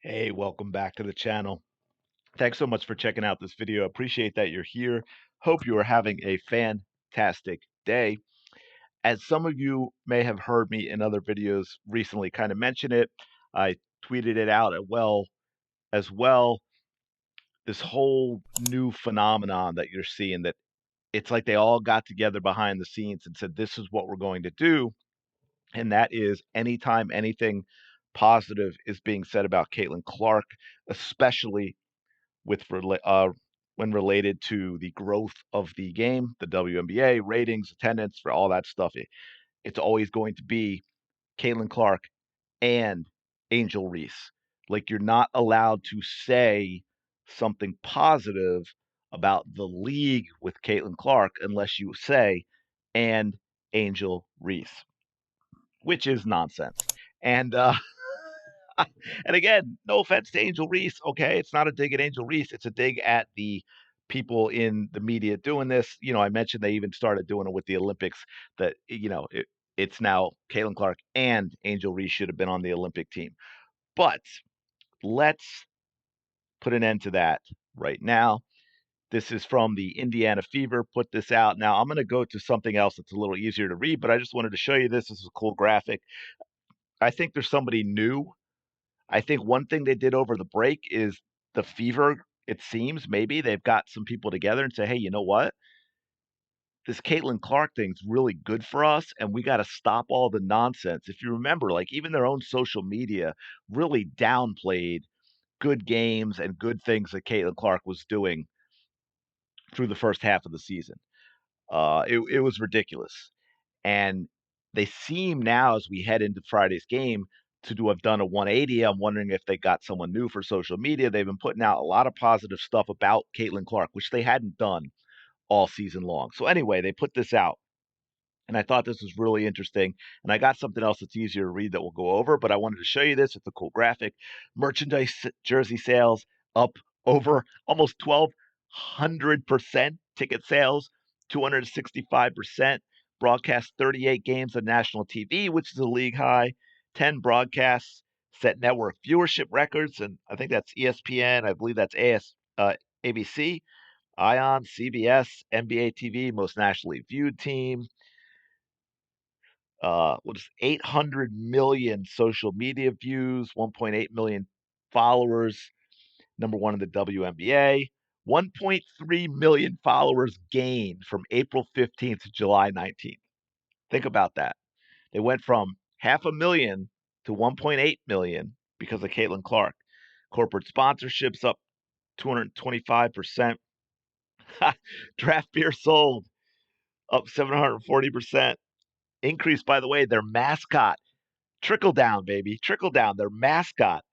Hey, welcome back to the channel. Thanks so much for checking out this video. Appreciate that you're here. Hope you are having a fantastic day. As some of you may have heard me in other videos recently kind of mention it, I tweeted it out as well. This whole new phenomenon that you're seeing, that it's like they all got together behind the scenes and said, this is what we're going to do. And that is anytime anything positive is being said about Caitlin Clark, especially with when related to the growth of the game, the WNBA ratings, attendance, for all that stuff. It's always going to be Caitlin Clark and Angel Reese. Like, you're not allowed to say something positive about the league with Caitlin Clark unless you say and Angel Reese, which is nonsense. And and again, no offense to Angel Reese. Okay, it's not a dig at Angel Reese. It's a dig at the people in the media doing this. I mentioned they even started doing it with the Olympics. That it's now Caitlin Clark and Angel Reese should have been on the Olympic team. But let's put an end to that right now. This is from the Indiana Fever. Put this out. Now I'm going to go to something else that's a little easier to read, but I just wanted to show you this. This is a cool graphic. I think there's somebody new. I think one thing they did over the break is the Fever. It seems maybe they've got some people together and say, hey, you know what? This Caitlin Clark thing's really good for us, and we got to stop all the nonsense. If you remember, like, even their own social media really downplayed good games and good things that Caitlin Clark was doing through the first half of the season. It was ridiculous. And they seem now, as we head into Friday's game, to have done a 180. I'm wondering if they got someone new for social media. They've been putting out a lot of positive stuff about Caitlin Clark, which they hadn't done all season long. So anyway, they put this out. And I thought this was really interesting. And I got something else that's easier to read that we'll go over, but I wanted to show you this. It's a cool graphic. Merchandise jersey sales up over almost 1,200%. Ticket sales 265%. Broadcast 38 games on national TV, which is a league high. 10 broadcasts set network viewership records, and I think that's ESPN. I believe that's ABC, Ion, CBS, NBA TV, most nationally viewed team. What is 800 million social media views, 1.8 million followers, number one in the WNBA, 1.3 million followers gained from April 15th to July 19th. Think about that. They went from half a million to 1.8 million because of Caitlin Clark. Corporate sponsorships up 225%. Draft beer sold up 740%. Increase, by the way, their mascot. Trickle down, baby. Trickle down. Their mascot,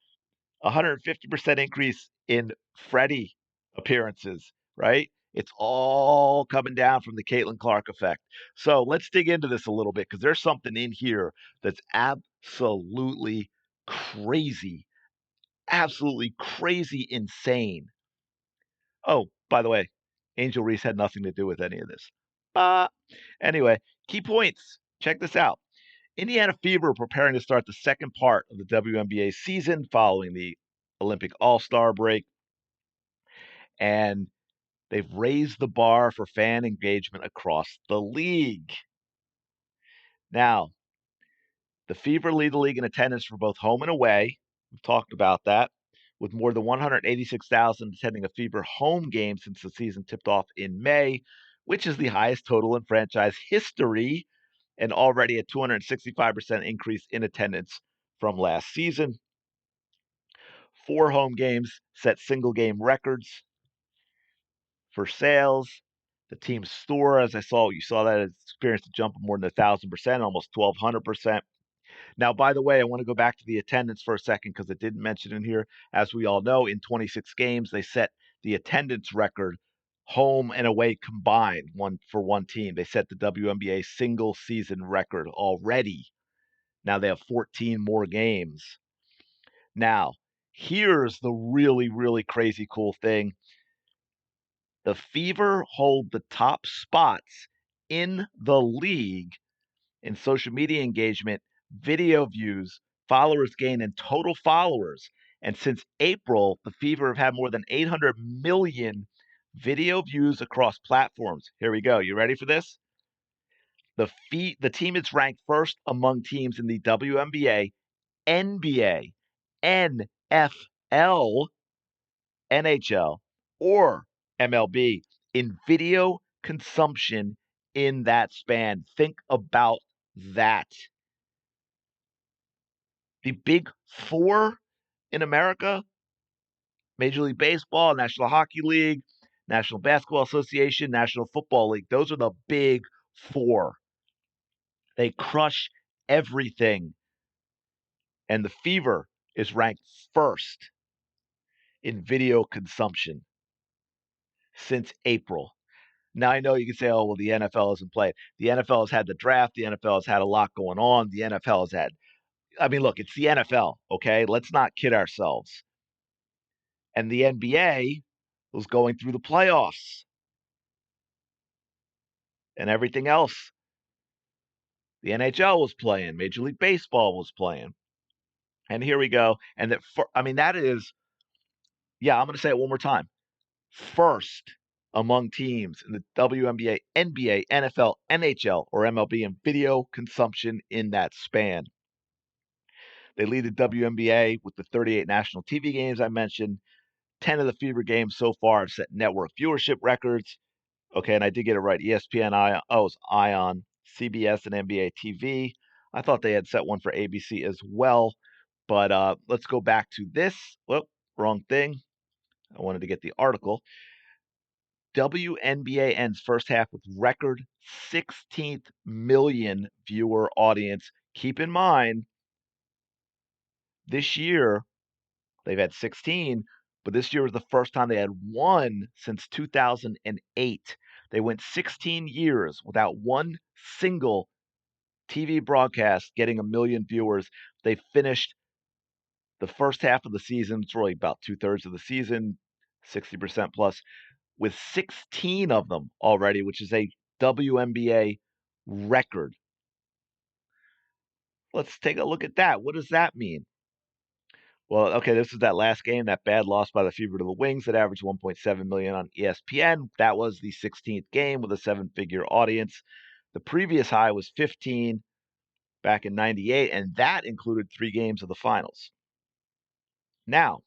150% increase in Freddie appearances, right? It's all coming down from the Caitlin Clark effect. So let's dig into this a little bit, because there's something in here that's absolutely crazy, insane. Oh, by the way, Angel Reese had nothing to do with any of this. Uh, anyway, key points. Check this out. Indiana Fever preparing to start the second part of the WNBA season following the Olympic All-Star break, and they've raised the bar for fan engagement across the league. Now, the Fever lead the league in attendance for both home and away. We've talked about that, with more than 186,000 attending a Fever home game since the season tipped off in May, which is the highest total in franchise history, and already a 265% increase in attendance from last season. 4 home games set single game records for sales. The team's store, as you saw that, has experienced a jump of more than 1,000%, almost 1,200%. Now, by the way, I want to go back to the attendance for a second, because it didn't mention in here. As we all know, in 26 games, they set the attendance record, home and away combined, one team. They set the WNBA single season record already. Now they have 14 more games. Now, here's the really, really crazy cool thing. The Fever hold the top spots in the league in social media engagement, video views, followers gained, and total followers. And since April, the Fever have had more than 800 million video views across platforms. Here we go. You ready for this? The team is ranked first among teams in the WNBA, NBA, NFL, NHL, or MLB in video consumption in that span. Think about that. The big four in America: Major League Baseball, National Hockey League, National Basketball Association, National Football League. Those are the big four. They crush everything. And the Fever is ranked first in video consumption since April. Now, I know you can say, oh, well, the NFL hasn't played. The NFL has had the draft. The NFL has had a lot going on. The NFL has had, I mean, look, it's the NFL, okay? Let's not kid ourselves. And the NBA was going through the playoffs and everything else. The NHL was playing. Major League Baseball was playing. And here we go. And that is, yeah, I'm going to say it one more time. First among teams in the WNBA, NBA, NFL, NHL, or MLB in video consumption in that span. They lead the WNBA with the 38 national TV games I mentioned. 10 of the Fever games so far have set network viewership records. Okay, and I did get it right. ESPN, it was Ion, CBS, and NBA TV. I thought they had set one for ABC as well. But let's go back to this. Well, wrong thing. I wanted to get the article. WNBA ends first half with record 16th million viewer audience. Keep in mind, this year they've had 16, but this year was the first time they had one since 2008. They went 16 years without one single TV broadcast getting a million viewers. They finished the first half of the season, it's really about 2/3 of the season, 60% plus, with 16 of them already, which is a WNBA record. Let's take a look at that. What does that mean? Well, okay, this is that last game, that bad loss by the Fever to the Wings that averaged 1.7 million on ESPN. That was the 16th game with a seven-figure audience. The previous high was 15 back in 98, and that included 3 games of the finals. Now,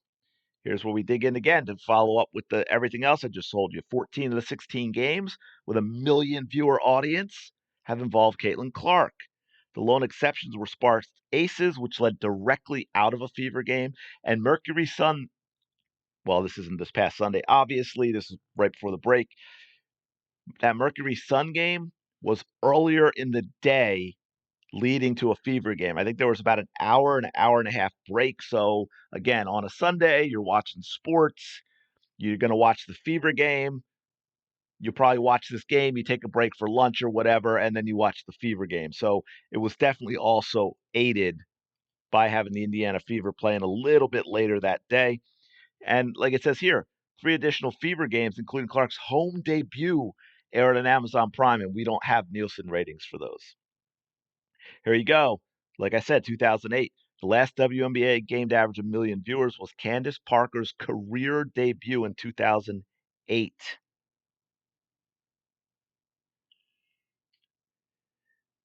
here's where we dig in again to follow up with everything else I just told you. 14 of the 16 games with a million viewer audience have involved Caitlin Clark. The lone exceptions were sparse aces, which led directly out of a Fever game, and Mercury Sun. Well, this isn't this past Sunday. Obviously, this is right before the break. That Mercury Sun game was earlier in the day, leading to a Fever game. I think there was about an hour and a half break. So again, on a Sunday, you're watching sports. You're going to watch the Fever game. You probably watch this game, you take a break for lunch or whatever, and then you watch the Fever game. So it was definitely also aided by having the Indiana Fever playing a little bit later that day. And like it says here, 3 additional Fever games, including Clark's home debut, aired on Amazon Prime, and we don't have Nielsen ratings for those. Here you go. Like I said, 2008. The last WNBA game to average a million viewers was Candace Parker's career debut in 2008.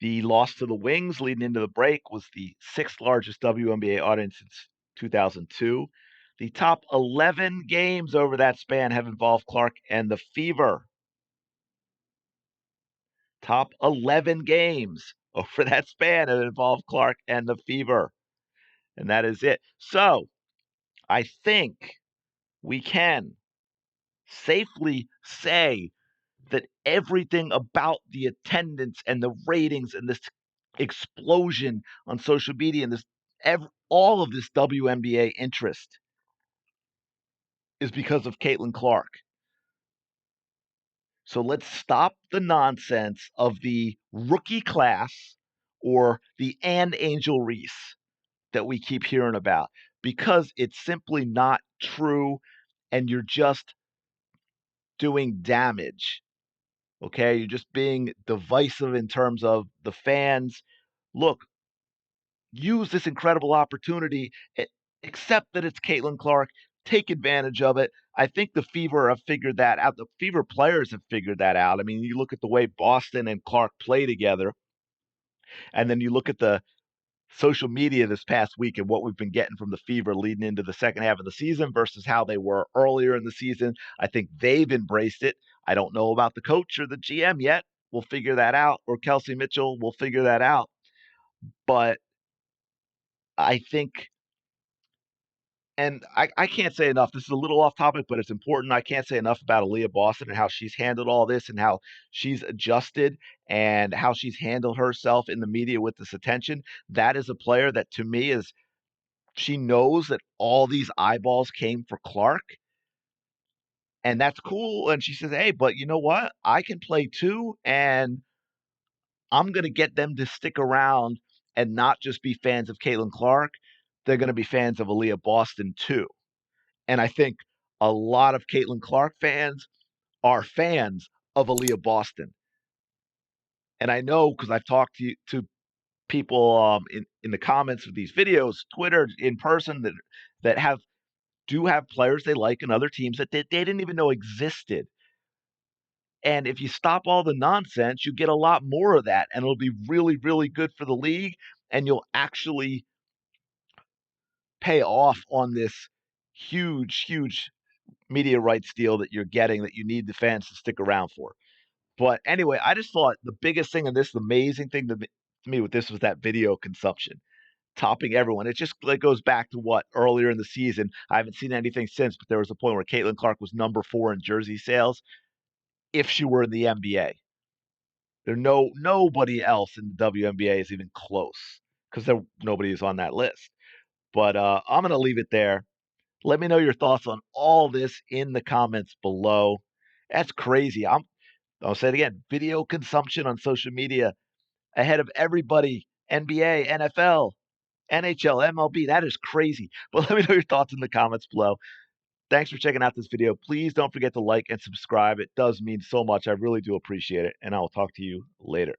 The loss to the Wings leading into the break was the 6th largest WNBA audience since 2002. The top 11 games over that span have involved Clark and the Fever. Top 11 games over that span have involved Clark and the Fever. And that is it. So I think we can safely say that everything about the attendance and the ratings and this explosion on social media and all of this WNBA interest is because of Caitlin Clark. So let's stop the nonsense of the rookie class or the Angel Reese that we keep hearing about, because it's simply not true, and you're just doing damage. Okay, you're just being divisive in terms of the fans. Look, use this incredible opportunity. accept that it's Caitlin Clark, take advantage of it. I think the Fever have figured that out. The Fever players have figured that out. I mean, you look at the way Boston and Clark play together, and then you look at the social media this past week and what we've been getting from the Fever leading into the second half of the season versus how they were earlier in the season. I think they've embraced it. I don't know about the coach or the GM yet. We'll figure that out. Or Kelsey Mitchell, we'll figure that out. But I think, and I can't say enough. This is a little off topic, but it's important. I can't say enough about Aaliyah Boston and how she's handled all this and how she's adjusted and how she's handled herself in the media with this attention. That is a player that to me is she knows that all these eyeballs came for Clark, and that's cool. And she says, "Hey, but you know what? I can play too, and I'm going to get them to stick around and not just be fans of Caitlin Clark. They're going to be fans of Aaliyah Boston too." And I think a lot of Caitlin Clark fans are fans of Aaliyah Boston. And I know because I've talked to people in the comments of these videos, Twitter, in person that have players they like in other teams that they didn't even know existed. And if you stop all the nonsense, you get a lot more of that, and it'll be really, really good for the league. And you'll actually pay off on this huge, huge media rights deal that you're getting that you need the fans to stick around for. But anyway, I just thought the biggest thing in this, the amazing thing to me with this was that video consumption topping everyone. It just like goes back to what earlier in the season. I haven't seen anything since, but there was a point where Caitlin Clark was number 4 in jersey sales if she were in the NBA. Nobody else in the WNBA is even close because nobody is on that list. But I'm gonna leave it there. Let me know your thoughts on all this in the comments below. That's crazy. I'll say it again. Video consumption on social media ahead of everybody. NBA, NFL, NHL, MLB. That is crazy. But let me know your thoughts in the comments below. Thanks for checking out this video. Please don't forget to like and subscribe. It does mean so much. I really do appreciate it. And I will talk to you later.